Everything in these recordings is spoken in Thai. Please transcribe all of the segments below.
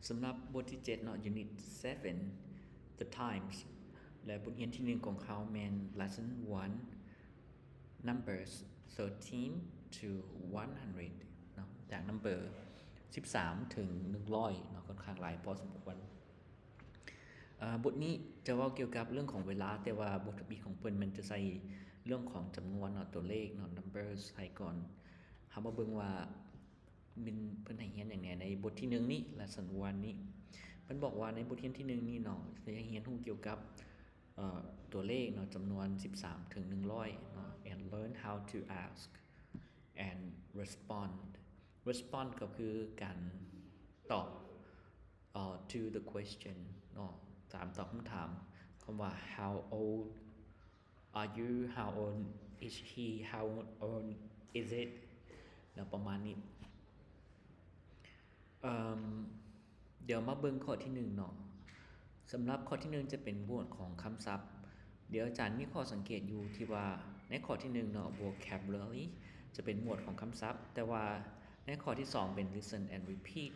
สำหรับบทที่7เนาะ Unit 7 The Times และบทเรียนที่1ของเขาแม่น Lesson 1 Numbers 13 to 100เนาะจาก Number 13 ถึง 100เนาะค่อนข้างหลายพอสมควรบทนี้จะเว้าเกี่ยวกับเรื่องของเวลาแต่ว่าบทบีของเพิ่นมันจะใส่เรื่องของจำนวนเนาะตัวเลขเนาะ Numbers ให้ก่อนเฮามาเบิ่งว่ามันเพิ่นให้เรียนอย่างแน่ในบทที่1นี้ Lesson 1นี้เพิ่นบอกว่าในบทเรียนที่1นี้เนาะจะให้เรียนรู้เกี่ยวกับตัวเลขเนาะจำนวน13ถึง100เนาะ and learn how to ask and respond ก็คือการตอบto the question เนาะตอบคำถามคำว่า how old are you how old is he how old is it เนาะประมาณนี้เดี๋ยวมาเบิ่งข้อที่1เนาะสำหรับข้อที่1จะเป็นหมวดของคำศัพท์เดี๋ยวอาจารย์มีข้อสังเกตอยู่ที่ว่าในข้อที่1เนาะ vocabulary จะเป็นหมวดของคำศัพท์แต่ว่าในข้อที่2เป็น listen and repeat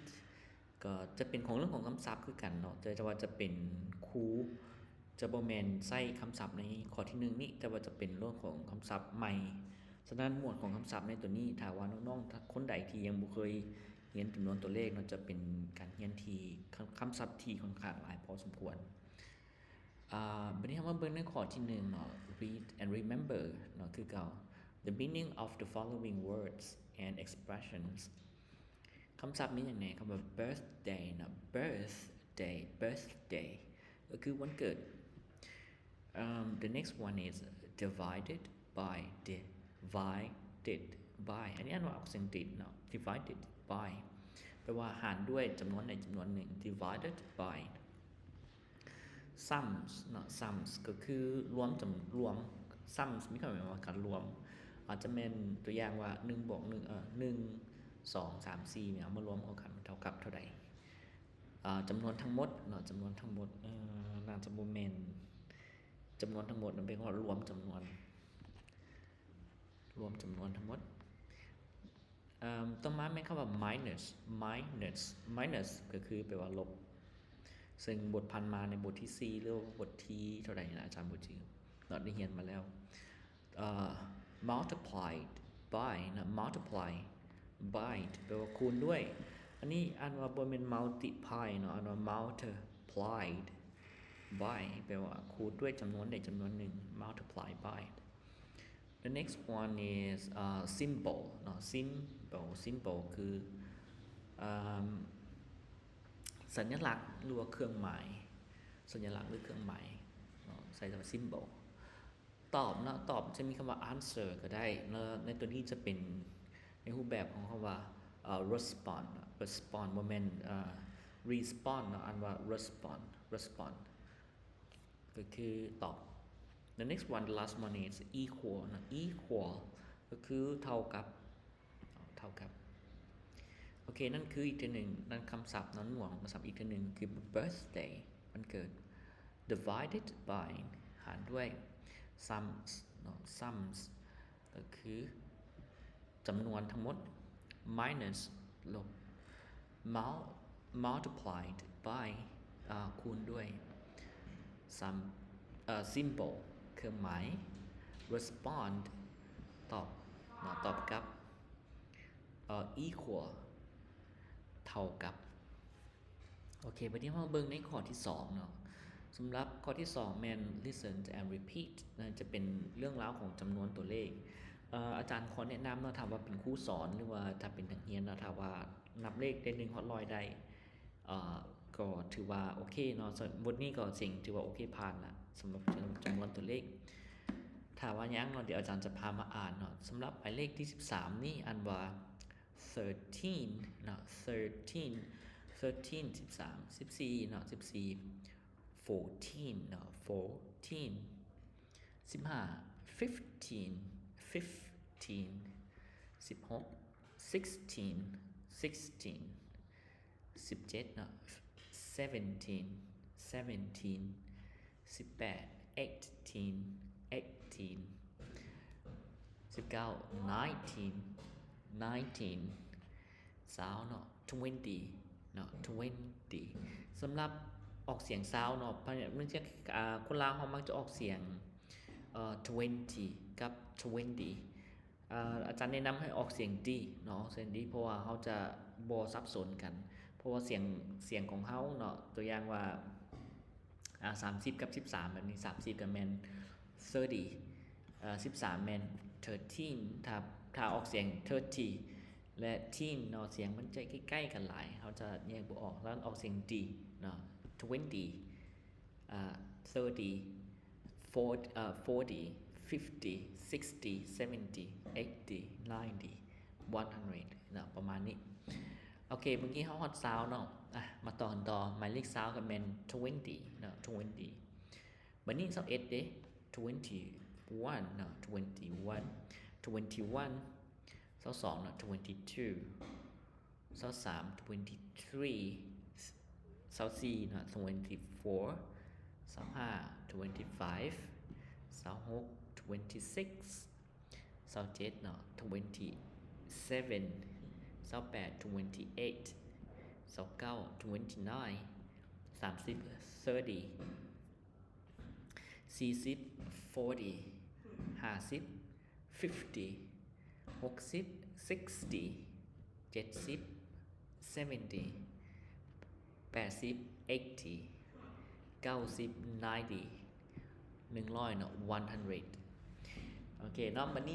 ก็จะเป็นของเรื่องของคำศัพท์คือกันเนาะแต่ว่าจะเป็นครูจะบ่แม่นใช้คำศัพท์ในข้อที่1นี้แต่ว่าจะเป็นเรื่องของคำศัพท์ใหม่ฉะนั้นหมวดของคำศัพท์ในตัวนี้ถ้าว่าน้องๆคนใดที่ยังบ่เคยเรียนจำนวนตัวเลขเนาะจะเป็นการเรียนที่คำศัพท์ที่ค่อนข้างหลายพอสมควรบัดนี้เฮามาเบิ่งในข้อที่1เนาะ read and remember เนาะคือเก่า the meaning of the following words and expressions คำศัพท์มีอย่างไหนคำว่า birthday เนาะ birthday ก็คือวันเกิดthe next one is divided by อันนี้อ่านว่าออกเสียงติดเนาะ divided by แปลว่าหารด้วยจำนวนใดจำนวนหนึ่ง divided by sums เนาะ sums ก็คือรวมsums มีความหมายว่าการรวมอาจจะแม่นตัวอย่างว่า1บวก1 1 2 3 4เนี่ยเอามารวมกันเท่ากับเท่าใดจำนวนทั้งหมดเนาะจำนวนทั้งหมดน่าจะบ่แม่นจำนวนทั้งหมดมันเป็นว่ารวมจำนวนทั้งหมดต่อมาแม่นคำว่า minus ก็คือแปลว่าลบซึ่งบทพันมาในบทที่4หรือบทที่เท่าใดนะอาจารย์บ่จื้อเราได้เรียนมาแล้วmultiplied by นะ multiply by แปลว่าคูณด้วยอันนี้อ่านว่าบ่แม่น multiply เนาะอ่านว่า multiplied by แปลว่าคูณด้วยจำนวนใดจำนวนหนึ่ง multiply by the next one is symbol เนาะ symbol คือสัญลักษณ์หรือว่าเครื่องหมายสัญลักษณ์หรือเครื่องหมายเนาะใส่คำว่า symbol ตอบเนาะตอบจะมีคำว่า answer ก็ได้ในตัวนี้จะเป็นในรูปแบบของคำว่าrespond บ่แม่นrespond เนาะอ่านว่า respond ก็คือตอบ the next one the last one is equal นะ equal ก็คือเท่ากับโอเคนั่นคืออีกทีนึงนั่นคำศัพท์นั้นหมวดของคำศัพท์อีกทีนึงคือ birthday วันเกิด divided by หารด้วย sums เนาะ sums ก็คือจำนวนทั้งหมด minus ลบ multiplied by คูณด้วย symbol เครื่องหมาย respond ตอบเนาะตอบกับequal เท่ากับโอเคบัดนี้มาเบิ่งในข้อที่2เนาะสำหรับข้อที่2แม่น listen and repeat นะจะเป็นเรื่องราวของจำนวนตัวเลขอาจารย์ขอแนะนำเนาะถ้าว่าเป็นครูสอนหรือว่าถ้าเป็นนักเรียนเนาะถ้าว่านับเลขได้1ฮอด100ได้ก็ถือว่าโอเคเนาะบทนี้ก็สิ่งถือว่าโอเคผ่านละสำหรับจำนวนตัวเลขถ้าว่ายังเนาะเดี๋ยวอาจารย์จะพามาอ่านเนาะสำหรับหมายเลขที่13นี่อ่านว่า13เนาะ13 14เนาะ14 14เนาะ14 15 16 16 17เนาะ17 18 18 19 19 20เนาะ20เนาะ20 ดีสำหรับออกเสียงซาวเนาะมันจะคนลาวเขามักจะออกเสียง20กับ20อาจารย์แนะนำให้ออกเสียงดีเนาะเสียงดีเพราะว่าเขาจะบ่สับสนกันเพราะว่าเสียงของเขาเนาะตัวอย่างว่า30กับ13แบบนี้30กับแมน3013แมน13ถ้าออกเสียง30และ10เนาะเสียงมันจะใกล้ๆกันหลายเขาจะแยกบ่ออกแล้วออกเสียงดีเนาะ2030 40 50 60 70 80 90 100เนาะประมาณนี้โอเคเมื่อกี้เขาฮอตซาวเนาะมาต่อหมายเลขซาวกับแมน20เนาะ20บัดนี้21เด้21เนาะ21 22เนาะ22 23 23 24เนาะ24 25 25 26 26 27เนาะ27 28 28 29 29 30 30 40 40 50 50 60 60 70 70 80 80 90 90 100เนาะ100โอเคเนาะวัน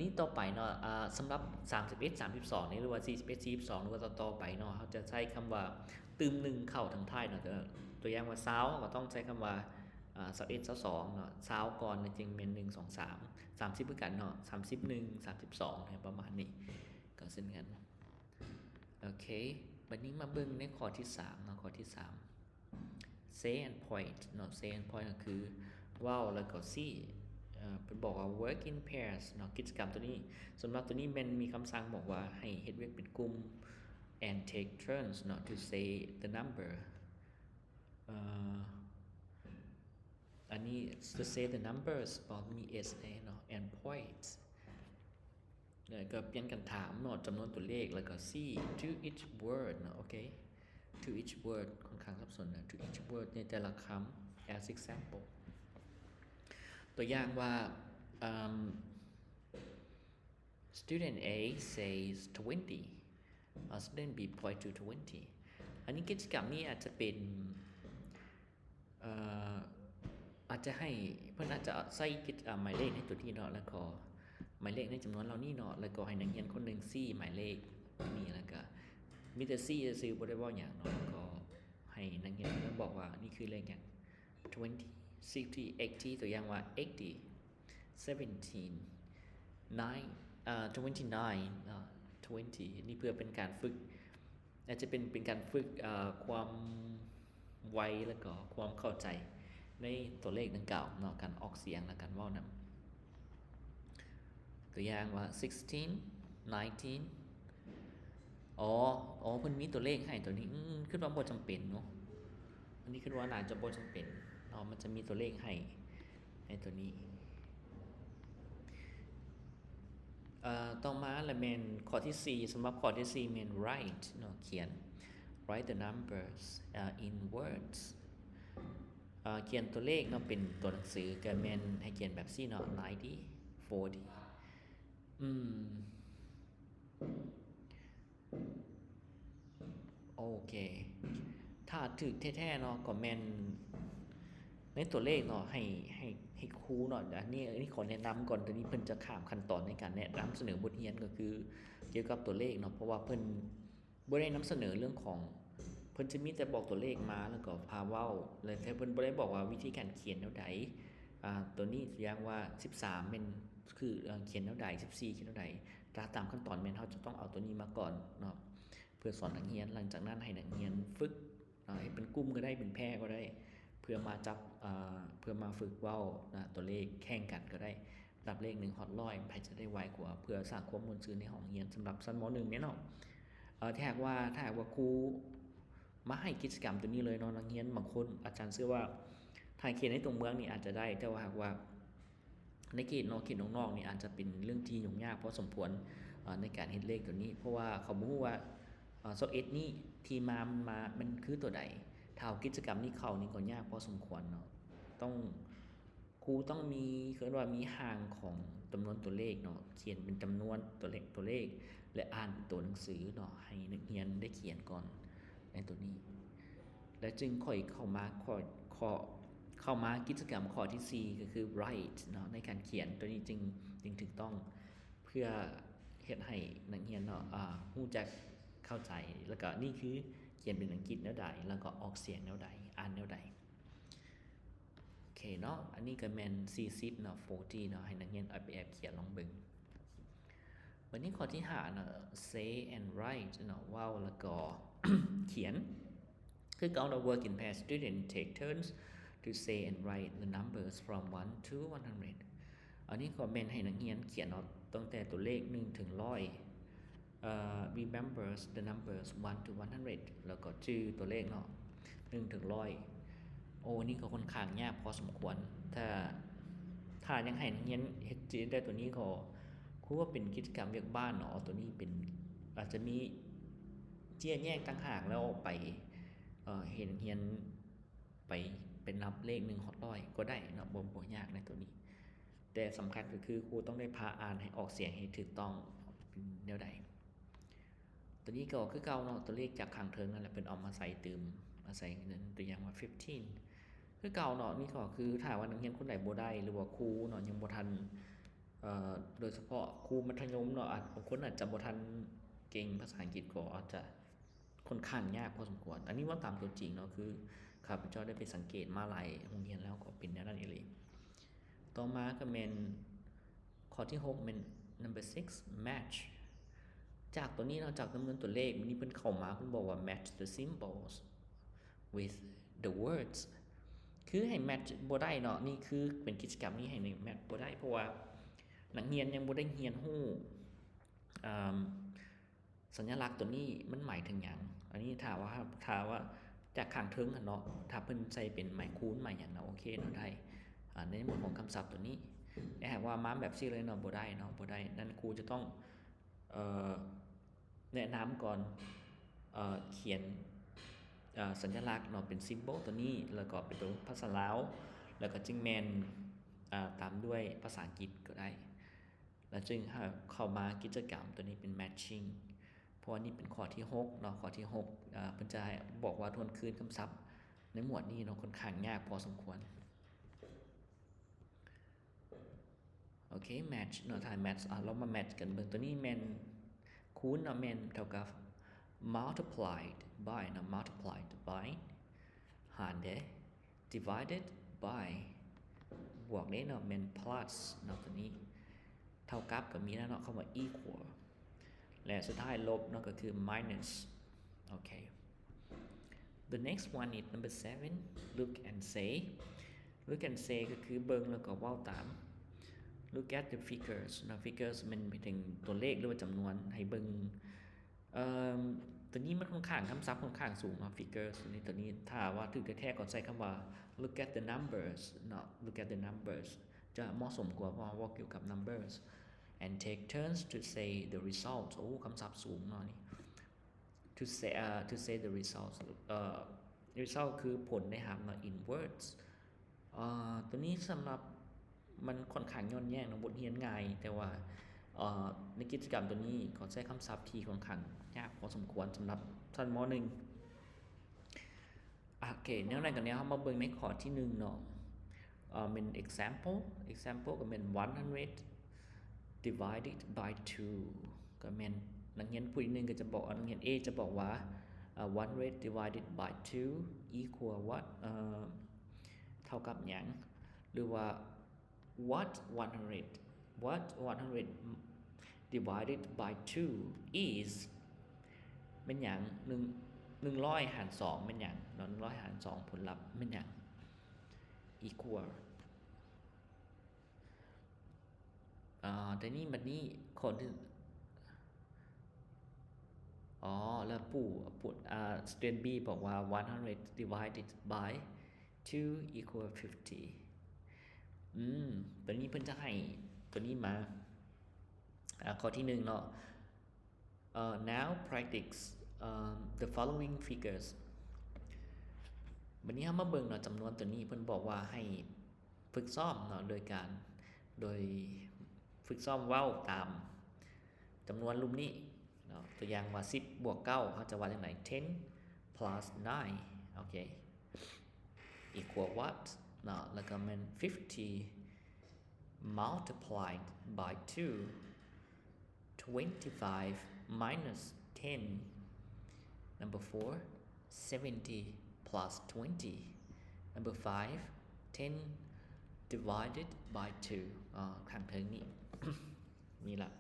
นี้ต่อไปเนาะสำหรับ31 32นี่หรือว่า41 42หรือว่าต่อไปเนาะเขาจะใช้คำว่าตืม1เข้าทางท้ายเนาะตัวอย่างว่าซาวก็ต้องใช้คำว่า21 22เนาะซาวก่อนจริงเป็น1 2 3 30คือกันเนาะ31 32เนี่ยประมาณนี้ก็เช่นกันโอเควันนี้มาเบิ่งในข้อที่3เนาะข้อที่3 say and point เนาะ say and point ก็คือว้าวแล้วก็ seeเป็นบอกว่า work in pairs เนาะกิจกรรมตัวนี้สำหรับตัวนี้มันมีคำสั่งบอกว่าให้เฮ็ดเวียกเป็นกลุ่ม and take turns เนาะ to say the number อันนี้ to say the numbers บอกมี s เนาะ and points ก็เปลี่ยนกันถามเนาะจำนวนตัวเลขแล้วก็ see to each word เนาะโอเค to each word ค่อนข้างสับสนนะ to each word ในแต่ละคำ as example ตัวอย่างว่าstudent A says 20 student B point to 20อันนี้กิจกรรมนี้อาจจะเป็นอาจจะให้เพื่อนอาจจะใส่หมายเลขในตัวที่เนาะแล้วก็หมายเลขในจำนวนเหล่านี้เนาะแล้วก็ให้นักเรียนคนหนึ่งซี่หมายเลขนี่แล้วก็มีแต่ซี่ซื้อบ่ได้ว่าอย่างเนาะแล้วก็ให้นักเรียนคนนั้นบอกว่านี่คือเลขอย่าง20 60 80ตัวอย่างว่า80 17 9 29 20นี่เพื่อเป็นการฝึกอาจจะเป็นการฝึกความไวแล้วก็ความเข้าใจในตัวเลขดังกล่าวเนาะการออกเสียงและการเว้านำตัวอย่างว่า16 19อ๋อเพิ่นมีตัวเลขให้ตัวนี้คิดว่าบ่จำเป็นเนาะอันนี้คิดว่าน่าจะบ่จำเป็นเนาะมันจะมีตัวเลขให้ตัวนี้ต่อมาละแม่นข้อที่4สำหรับข้อที่4แม่น write เนาะเขียน write the numbers in words เขียนตัวเลขเนาะเป็นตัวหนังสือก็แม่นให้เขียนแบบซี่เนาะ90 40โอเคถ้าถึกแท้ๆเนาะก็แม่นในตัวเลขเนาะให้ครูเนาะอันนี้ขอแนะนำก่อนตัวนี้เพิ่นจะข้ามขั้นตอนในการแนะนำเสนอบทเรียนก็คือเกี่ยวกับตัวเลขเนาะเพราะว่าเพิ่นบ่ได้นำเสนอเรื่องของเพิ่นจะมีแต่บอกตัวเลขมาแล้วก็พาเว้าเลยแต่เพิ่นบ่ได้บอกว่าวิธีการเขียนแนวใดตัวนี้อย่างว่า13เป็นคือเขียนแนวใด14เขียนแนวใดตามขั้นตอนแม่นเฮาจะต้องเอาตัวนี้มาก่อนเนาะเพื่อสอนนักเรียนหลังจากนั้นให้นักเรียนฝึกให้เป็นกลุ่มก็ได้เป็นแพร่ก็ได้เพื่อมาจับเพื่อมาฝึกเว้าตัวเลขแข่งกันก็ได้ระดับเลข1ฮอด100ใครจะได้ไวกว่าเพื่อสร้างความม่วนซื่นในห้องเรียนสำหรับชั้นม.1เนี่ยเนาะถ้าหากว่าครูมาให้กิจกรรมตัวนี้เลยเนาะนักเรียนบางคนอาจารย์เชื่อว่าถ้าเขียนในตรงเมืองนี่อาจจะได้แต่ว่าหากว่าในเขตนอกนี่อาจจะเป็นเรื่องที่ยุ่งยากพอสมควรในการเฮ็ดเลขตัวนี้เพราะว่าเขาบ่ฮู้ว่า 21นี่ที่มามันคือตัวใดถ้าเอากิจกรรมนี้เข้านี่ก็ยากพอสมควรเนาะต้องครูต้องมีคือว่ามีห่างของจำนวนตัวเลขเนาะเขียนเป็นจำนวนตัวเลขและอ่านตัวหนังสือเนาะให้นักเรียนได้เขียนก่อนในตัวนี้และจึงค่อยเข้ามากิจกรรมข้อที่4ก็คือ write เนาะในการเขียนตัวนี้จึงถูกต้องเพื่อเฮ็ดให้นักเรียนเนาะรู้จักเข้าใจแล้วก็นี่คือเขียนเป็นอังกฤษแนวใดแล้วก็ออกเสียงแนวใดอ่านแนวใดโอเคเนาะอันนี้ก็แม่น40เนาะ40เนาะให้นักเรียนเอาไปแอบเขียนลองเบิ่งวันนี้ข้อที่5เนาะ say and write เนาะเว้าแล้วก็ เขียนคือเก่าเนาะ work in pair student take turns to say and write the numbers from 1 to 100 อันนี้ก็แม่นให้นักเรียนเขียนเนาะตั้งแต่ตัวเลข1ถึงremembers the numbers 1 to 100 แล้วก็ชื่อตัวเลขเนาะ1ถึง100โอ้นี่ก็ค่อนข้างยากพอสมควรถ้ายังให้นักเรียนเฮ็ดจิได้ตัวนี้ก็ครูว่าเป็นกิจกรรมเวียกบ้านเนาะตัวนี้เป็นอาจจะมีเจี้ยแยกต่างหากแล้วไปเห็นนักเรียนไปเป็นนับเลข1ฮอด100ก็ได้เนาะบ่ยากในตัวนี้แต่สำคัญก็คือครูต้องได้พาอ่านให้ออกเสียงให้ถูกต้องเป็นแนวใดตัวนี้ก็คือเก่าเนาะตัวเลขจากข้างเทิงนั่นแหละเพิ่นเอามาใส่เติมมาใส่นั้นตัวอย่างว่า15คือเก่าเนาะนี่ก็คือถ้าว่านักเรียนคนใดบ่ได้หรือว่าครูเนาะยังบ่ทันโดยเฉพาะครูมัธยมเนาะบางคนอาจจะบ่ทันเก่งภาษาอังกฤษก็อาจจะค่อนข้างยากพอสมควรอันนี้ว่าตามตัวจริงเนาะคือข้าพเจ้าได้ไปสังเกตมาหลายโรงเรียนแล้วก็เป็นแนวนั้นอีหลีต่อมาก็แม่นข้อที่6แม่น number 6 match จากตัวนี้เนาะจากจำนวนตัวเลขมันนี่เพิ่นเข้ามาเพิ่นบอกว่า match the symbols with the words คือให้ match บ่ได้เนาะนี่คือเป็นกิจกรรมนี้ให้ match บ่ได้เพราะว่านักเรียนยังบ่ได้เรียนรู้สัญลักษณ์ตัวนี้มันหมายถึงหยังอันนี้ถ้าว่าจากข้างเทิงเนาะถ้าเพิ่นใส่เป็นหมายคูณหมายหยังเนาะโอเคเนาะได้ในหมวดของคำศัพท์ตัวนี้แต่หากว่ามาแบบซี่เลยเนาะบ่ได้เนาะบ่ได้นั่นครูจะต้องแนะนำก่อนเขียนสัญลักษณ์เนาะเป็น symbol ตัวนี้แล้วก็เป็นตัวภาษาลาวแล้วก็จึงแม่นตามด้วยภาษาอังกฤษก็ได้แล้วจึงเข้ามากิจกรรมตัวนี้เป็น matching เพราะว่านี่เป็นข้อที่6เนาะข้อที่6เพิ่นจะบอกว่าทวนคืนคำศัพท์ในหมวดนี้เนาะค่อนข้างยากพอสมควรโอเค match เนาะถ้า match เรามา match กันเบิ่งตัวนี้แม่นคูณเนาะแม่นเท่ากับ multiplied by เนาะ multiplied by หารเด้ divided by บวกเด้เนาะแม่น plus เนาะตัวนี้เท่ากับก็มีแล้วเนาะคำว่า equal และสุดท้ายลบเนาะก็คือ minus okay the next one is number 7 look and say ก็คือเบิ่งแล้วก็เว้าตาม look at the figures เนาะ figures มันหมายถึงตัวเลขหรือว่าจำนวนให้เบิ่งตัวนี้มันค่อนข้างคำศัพท์ค่อนข้างสูงเนาะ figures นี่ตัวนี้ถ้าว่าถูกแท้ๆก็ใช้คำว่า look at the numbers เนาะ look at the numbers จะเหมาะสมกว่าเพราะว่าเกี่ยวกับ numbers and take turns to say the results โอ้คำศัพท์สูงเนาะนี่ to say the results result คือผลได้ครับเนาะ in words ตัวนี้สำหรับมันค่อนข้างย้อนแย้งเนาะบทเรียนง่ายแต่ว่าในกิจกรรมตัวนี้ก็ใช้คำศัพท์ที่ค่อนข้างยากพอสมควรสำหรับชั้นม.1โอเคแนวนั้นก็แนวเฮามาเบิ่งในข้อที่1เนาะเป็น example ก็เป็น100 divided by 2ก็แม่นนักเรียนผู้อีกนึงก็จะบอกนักเรียน A จะบอกว่า100 divided by 2 equal what เท่ากับหยังหรือว่า what 100 divided by 2 is แม่นหยัง100หาร2แม่นหยังเนาะ100หาร2ผลลัพธ์แม่นหยัง equal แต่นี่บัดนี้คนที่แล้วstudent B บอกว่า100 divided by 2 equal 50ตัวนี้เพิ่นจะให้ตัวนี้มาข้อที่1เนาะnow practice the following figures วันนี้เรามาเบิ่งเนาะจำนวนตัวนี้เพิ่นบอกว่าให้ฝึกซ้อมเนาะโดยฝึกซ้อมเว้าตามจำนวนรูปนี้เนาะตัวอย่างว่า10บวก9เฮาจะว่าจังได๋10 plus 9โอเค equal what เนาะแล้วก็แม่น50 multiplied by 2 25 minus 10 number 4 70 plus 20 number 5 10 divided by 2ข้างเทิงนี้ นี่ล่ะ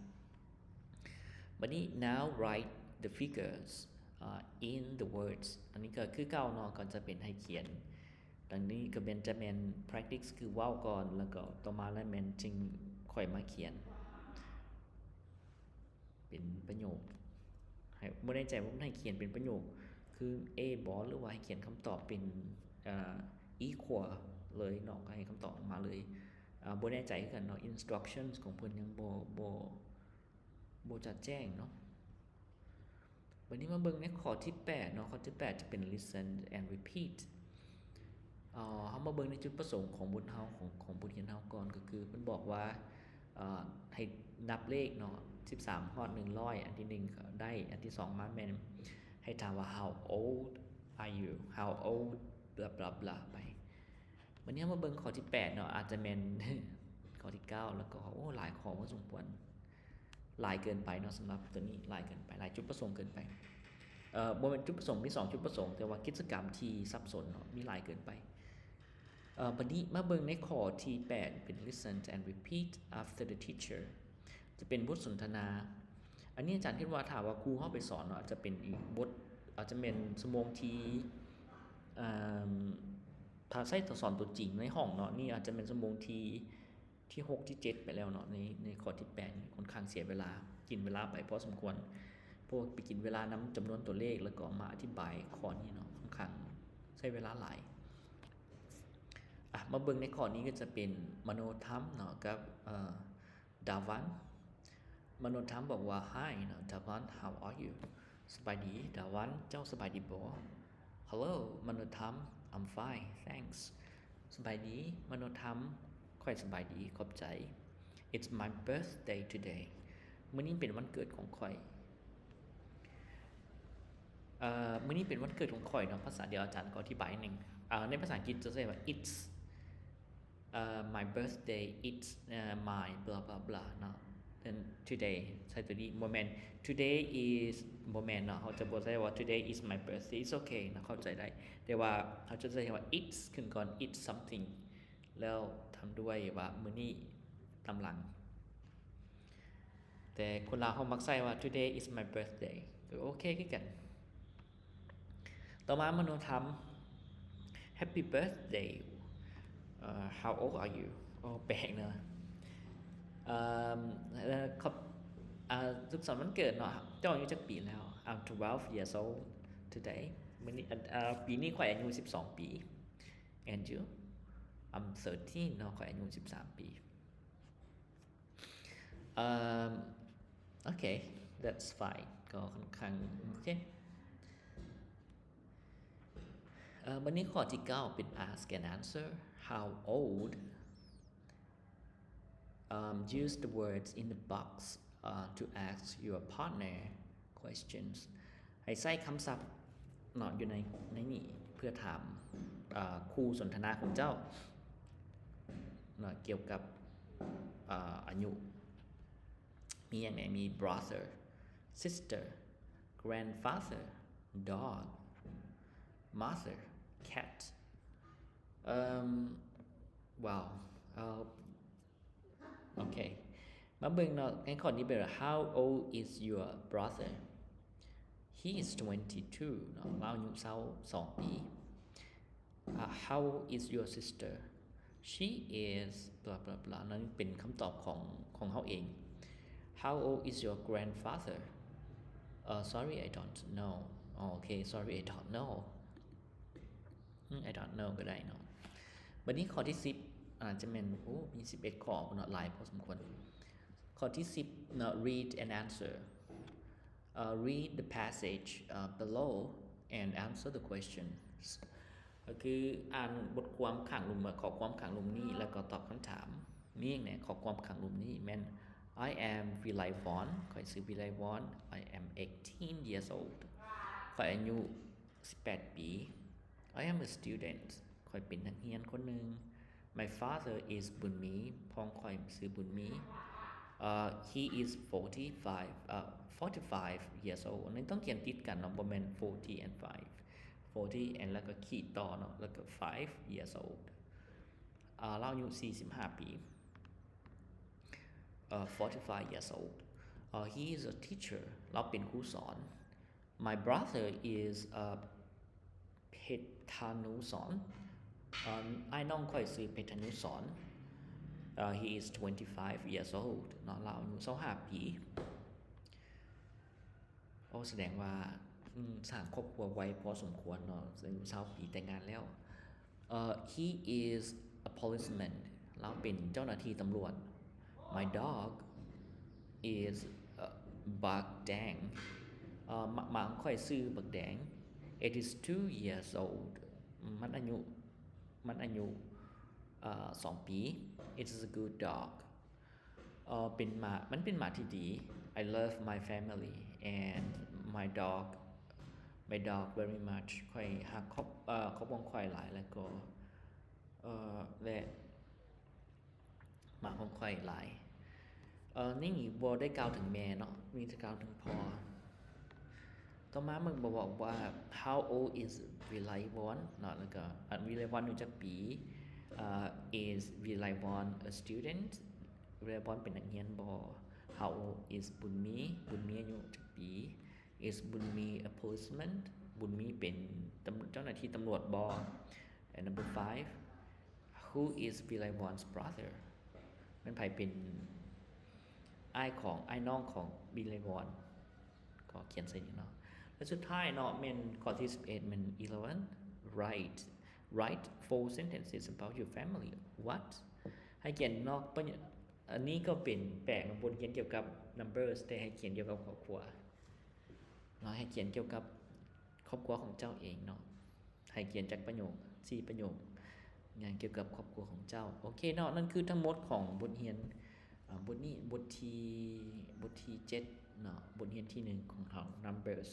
บัดนี้ now write the figures in the words อันนี้ก็คือเก่าเนาะก่อนจะเป็นให้เขียนดังนี้ก็เป็นจะแม่น practice คือเว้าก่อนแล้วก็ต่อมาแล้วแม่นจึงค่อยมาเขียนเป็นประโยคให้บ่ได้ใจว่าให้เขียนเป็นประโยคคือ A บ่หรือว่าให้เขียนคำตอบเป็นequal เลยเนาะให้คำตอบออกมาเลยบ่แน่ใจคือกันเนาะ instructions ของเพิ่นยังบ่จัดแจ้งเนาะวันนี้มาเบิ่งในข้อที่8เนาะข้อที่8จะเป็น listen and repeat เฮามาเบิ่งในจุดประสงค์ของบทเฮาของบทเรียนเฮาก่อนก็คือเพิ่นบอกว่าให้นับเลขเนาะ13ฮอด100อันที่1ก็ได้อันที่2มาแม่นให้ถามว่า how old are you how old blah blah blah ไปวันนี้มาเบิ่งข้อที่8เนาะอาจจะแม่น ข้อที่9แล้วก็หลายข้อพอสมควรหลายเกินไปเนาะสำหรับตัวนี้หลายเกินไปหลายจุดประสงค์เกินไปบ่แม่นจุดประสงค์มี2จุดประสงค์แต่ว่ากิจกรรมที่ซับซ้อนเนาะมีหลายเกินไปบัดนี้มาเบิ่งในข้อที่8เป็น listen and repeat after the teacher จะเป็นบทสนทนาอันนี้อาจารย์คิดว่าถ้าว่าครูเฮาไปสอนเนาะจะเป็นอีกบทอาจจะเป็นชั่วโมงที่ถ้าใช้สอนตัวจริงในห้องเนาะนี่อาจจะเป็นชั่วโมงที่6ที่7ไปแล้วเนาะในข้อที่8นี่ค่อนข้างเสียเวลากินเวลาไปพอสมควรพวกไปกินเวลานำจำนวนตัวเลขแล้วก็มาอธิบายข้อนี้เนาะค่อนข้างใช้เวลาหลายมาเบิ่งในข้อนี้ก็จะเป็นมโนธรรมเนาะกับดาวันมโนธรรมบอกว่า Hi เนาะ Davan how are you สบายดีดาวันเจ้าสบายดีบ่ Hello มโนธรรม I'm fine thanks สบายดีมโนธรรมค่อยสบายดีขอบใจ It's my birthday today มื้อนี้เป็นวันเกิดของข้อยมื้อนี้เป็นวันเกิดของข้อยเนาะภาษาเดียวอาจารย์ก็อธิบายนึงในภาษาอังกฤษจะใช้ว่า It's my birthday it's my blah blah blah เนาะ then today ใช้ตัวนี้บ่แม่น today is บ่แม่นเนาะเขาจะบ่ใช้ว่า today is my birthday it's okay นะเข้าใจได้แต่ว่าเขาจะใช้ว่า it's ขึ้นก่อน it's something แล้วทำด้วยว่ามื้อนี้ตำหลังแต่คนลาวเฮามักใช้ว่า today is my birthday ก็โอเคคือกันต่อมามโนธรรม Happy birthday how old are you แปลกเนาะสุขสันต์วันเกิดเนาะเจ้าอายุจักปีแล้ว I'm 12 years old today มื้อนี้ปีนี้ข้อยอายุ12ปี and you I'm 13เนาะข้อยอายุ13ปี okay that's fine ก็ค่อนข้างโอเควันนี้ข้อที่9เป็น ask and answer how old use the words in the box to ask your partner questions ให้ใส่คำศัพท์เนาะอยู่ในนี้เพื่อถามคู่สนทนาของเจ้าเนาะเกี่ยวกับอายุมีอย่างไหนมี brother sister grandfather dog mother cat wow okay มาเบิ่งเนาะในข้อนี้เป็น how old is your brother he is 22เนาะเราอายุ22ปี how old is your sister she is blah blah blah นั่นเป็นคำตอบของเขาเอง how old is your grandfather sorry I don't know okay sorry I don't know I don't know ก็ได้เนาะวันนี้ข้อที่10อาจจะเป็นมี11ข้อเนาะหลายพอสมควรข้อที่10เนาะ read and answer read the passage below and answer the questions ก็คืออ่านบทความข้างหลุมข้อความข้างหลุมนี้แล้วก็ตอบคำถามมีอย่างแหน่ข้อความข้างหลุมนี้แม่น I am Vilaivon ข้อยชื่อ Vilaivon I am 18 years old ข้อยอายุ18 ปี I am a student ข้อยเป็นนักเรียนคนหนึ่ง My father is บุญมีพ่อข้อยชื่อบุญมีhe is 45 years old อันนี้ต้องเขียนติดกันเนาะบ่แม่น40 and 5 40 and แล้วก็ขีดต่อเนาะแล้วก็5 years old เราอายุ45 ปี 45 years old he is a teacher เราเป็นครูสอน My brother is a เพทานุสรI น้องข้อยชื่อเพทานุสรhe is 25 years old เนาะเราอายุ25 ปีแสดงว่าสร้างครอบครัวไวพอสมควรเนาะอายุ20 ปีแต่งงานแล้วhe is a policeman เราเป็นเจ้าหน้าที่ตำรวจ My dog is Bak Dang หมาของข้อยชื่อบักแดง It is 2 years old มันอายุ2 ปี It is a good dog เป็นหมามันเป็นหมาที่ดี I love my family and my dog very much ข้อยรักครอบครัวของข้อยหลายแล้วก็และหมาของข้อยหลายนี่บ่ได้กล่าวถึงแม่เนาะมีแต่กล่าวถึงพ่อต่อมามึงบอกว่า how old is Vilaivon เนาะแล้วก็Vilaivon อยู่จักปี is Vilaivon a student Vilaivon เป็นนักเรียนบ่ how old is บุญมีอายุจักปี is บุญมี a policeman บุญมีเป็นเจ้าหน้าที่ตำรวจบ่ and number 5 who is Vilaivon's brother มันไผเป็นอ้ายน้องของ Vilaivon ก็เขียนใส่นี่เนาะแล้วสุดท้ายเนาะแม่นข้อที่11มัน11 write 4 sentences about your family what ให้เขียนนอกอันนี้ก็เป็นแปลกบทเขียนเกี่ยวกับ numbers แต่ให้เขียนเกี่ยวกับครอบครัวเนาะให้เขียนเกี่ยวกับครอบครัวของเจ้าเองเนาะให้เขียนจากประโยค4ประโยคอย่างเกี่ยวกับครอบครัวของเจ้าโอเคเนาะนั่นคือทั้งหมดของบทเรียนบทที่7เนาะบทเรียนที่1ของเรา numbers